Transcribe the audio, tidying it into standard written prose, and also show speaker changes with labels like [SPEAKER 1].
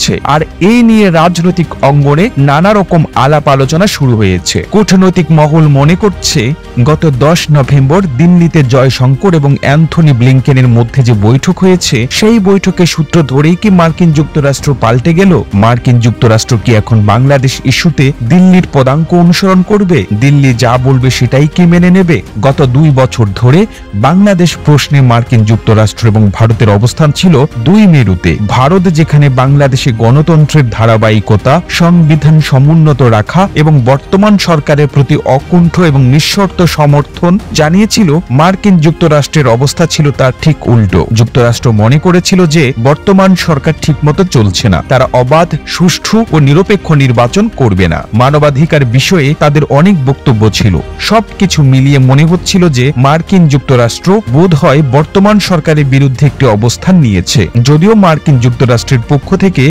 [SPEAKER 1] হচ্ছে, আর এই নিয়ে রাজনৈতিক অঙ্গনে নানা রকম আলাপ আলোচনা শুরু হয়েছে। কূটনৈতিক মহল মনে করছে গত 10 নভেম্বর দিল্লিতে জয়শঙ্কর এবং অ্যান্থনি ব্লিংকেনের মধ্যে যে বৈঠক হয়েছে, সেই বৈঠকের সূত্র ধরেই কি মার্কিন যুক্তরাষ্ট্র পাল্টে গেল? মার্কিন যুক্তরাষ্ট্র কি এখন বাংলাদেশ ইস্যুতে দিল্লির পদাঙ্ক অনুসরণ করবে? দিল্লি যা বলবে সেটাই কি মেনে নেবে? গত 2 বছর ধরে বাংলাদেশ প্রশ্নে মার্কিন যুক্তরাষ্ট্র এবং ভারতের অবস্থান ছিল দুই মেরুতে। ভারত যেখানে বাংলাদেশে গণতন্ত্রের ধারাবাহিকতা, সংবিধান সমুন্নত রাখা এবং বর্তমান সরকারের প্রতি অকুণ্ঠ এবং নিঃশর্ত সমর্থন জানিয়েছিল, মার্কিন যুক্তরাষ্ট্রের অবস্থা ছিল তার ঠিক উল্টো। যুক্তরাষ্ট্র মনে করেছিল যে বর্তমান সরকার ঠিকমতো চলছে না, তারা অবাধ, সুষ্ঠু ও নিরপেক্ষ নির্বাচন করবে না। মানবাধিকার বিষয়ে তাদের অনেক বক্তব্য ছিল। সবকিছু মিলিয়ে মনে হচ্ছিল যে মার্কিন যুক্তরাষ্ট্র বোধহয় বর্তমান সরকারের বিরুদ্ধে একটি অবস্থান নিয়েছে। যদিও মার্কিন যুক্তরাষ্ট্রের পক্ষ থেকে